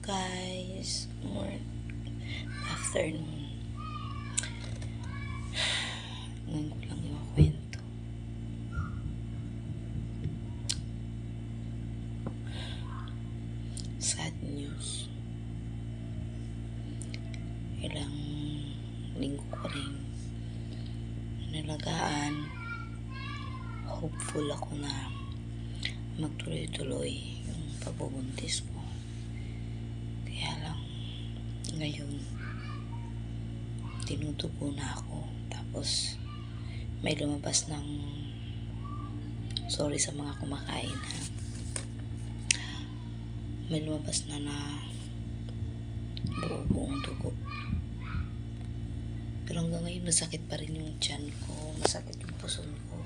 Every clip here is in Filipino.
guys, afternoon. Ngayon ko lang yung kwento. Sad news. Ilang linggo ko rin nalagaan. Hopeful ako na magtuloy-tuloy yung pagbubuntis ko. Kaya lang, ngayon, tinutubo na ako. Tapos, may lumabas ng, sorry sa mga kumakain ha, may lumabas na buong dugo. Pero hanggang ngayon, masakit pa rin yung tiyan ko, masakit yung puson ko,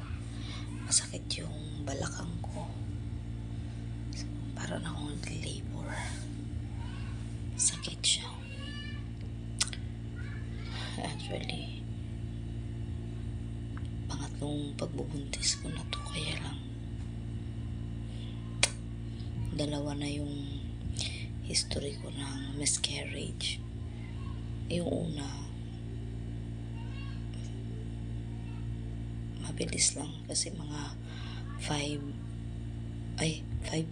masakit yung balakang ko. So, parang akong nag-labor. Sakit siya. Actually, pangatlong pagbubuntis ko na to, kaya lang dalawa na yung history ko ng miscarriage. Yung una, mabilis lang kasi mga 5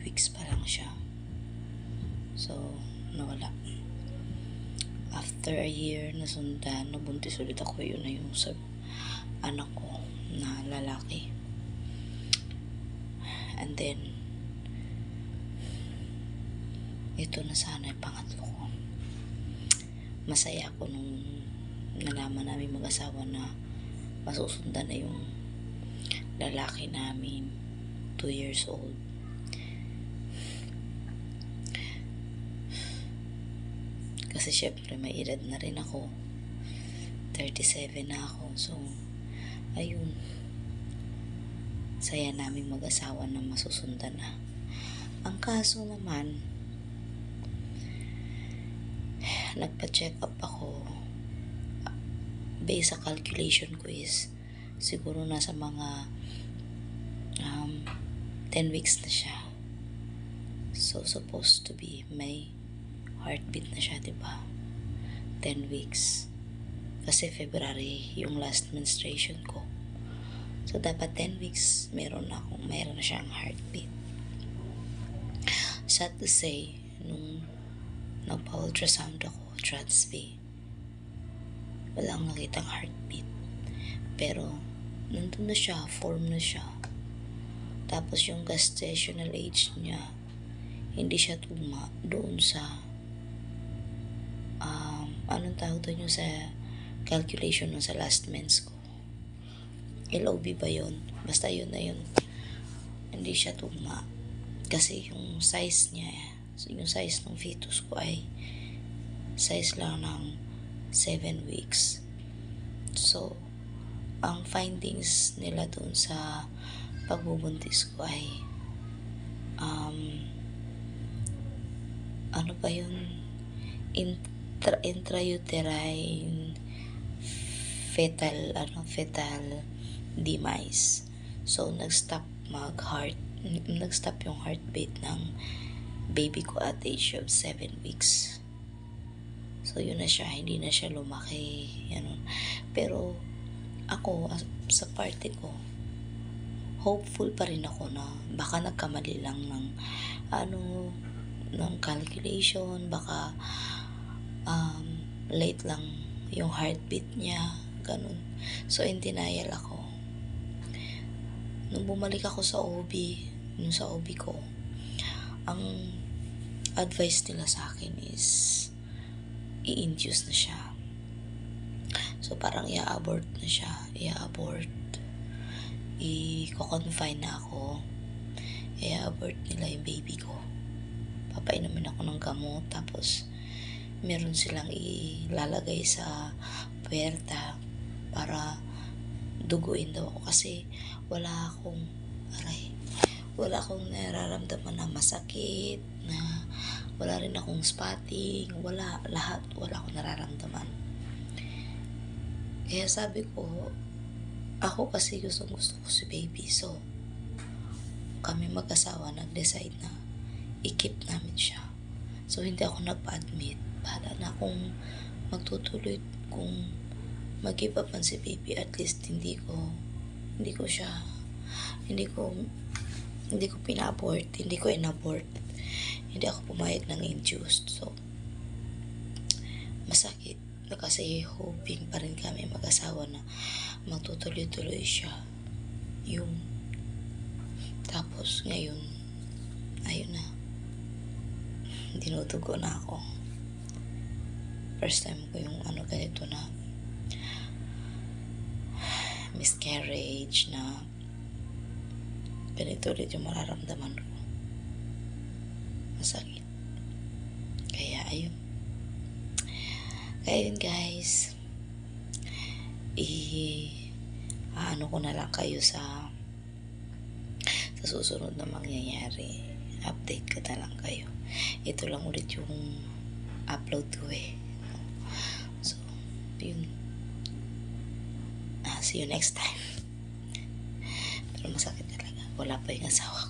weeks pa lang siya. So, nawala. After a year na sundan, nabuntis ulit ako. Yun na yung anak ko na lalaki. And then, ito na sana yung pangatlo ko. Masaya ako nung nalaman namin mag-asawa na masusundan na yung lalaki namin, 2 years old. Kasi syempre may edad na rin ako, 37 na ako. So ayun, saya namin mag-asawa na masusundan na. Ang kaso naman, nagpa-check up ako. Based sa calculation ko is siguro nasa mga 10 weeks na siya. So supposed to be may heartbeat na siya, diba? 10 weeks. Kasi February yung last menstruation ko. So dapat 10 weeks meron na siyang heartbeat. Sad to say, nung nagpa-ultrasound ako, trans-V, walang nakitang heartbeat. Pero nandun na siya, form na siya. Tapos yung gestational age niya, hindi siya tuma doon sa anong tawag doon yung sa calculation nun sa last mens ko. LOB ba yun? Basta yun na yun. Hindi siya tuma. Kasi yung size niya, yung size ng fetus ko ay size lang ng 7 weeks. So, ang findings nila doon sa pagbubuntis ko ay ano ba yun? Intrauterine fetal demise. So nag-stop yung heartbeat ng baby ko at age of 7 weeks. So yun na siya, hindi na siya lumaki, yan. Pero ako sa parte ko, hopeful pa rin ako na baka nagkamali lang ng calculation, baka late lang yung heartbeat niya, ganun. So in denial ako. Nung bumalik ako sa OB, sa OB ko, ang advice nila sa akin is i-induce na siya. So parang i-abort na siya, i-confine na ako, i-abort nila yung baby ko. Papainumin ako ng gamot, tapos meron silang ilalagay sa puwerta para duguin daw ako kasi wala akong nararamdaman na masakit, na wala rin akong spotting, wala akong nararamdaman. Kaya sabi ko, ako kasi gusto ko si baby, so kami mag-asawa nag-decide na i-keep namin siya. So, hindi ako nagpa-admit. Bahala na kung magtutuloy, kung mag-give up man si baby, at least hindi ko siya, hindi ko, hindi ko pina-abort, hindi ko in-abort. Hindi ako pumayag ng induced. So, masakit na kasi hoping pa rin kami mag-asawa na magtutuloy-tuloy siya. Yung, tapos ngayon, ayun na, dinudugo na ako. First time ko yung ganito na miscarriage, na ganito ulit yung mararamdaman ko. Masakit. Kaya ayun guys, ko na lang kayo sa susunod na mangyayari. Update ko na lang kayo. Ito lang ulit yung upload ko So, yun. See you next time. Pero masakit talaga. Wala pa yung asawa ko.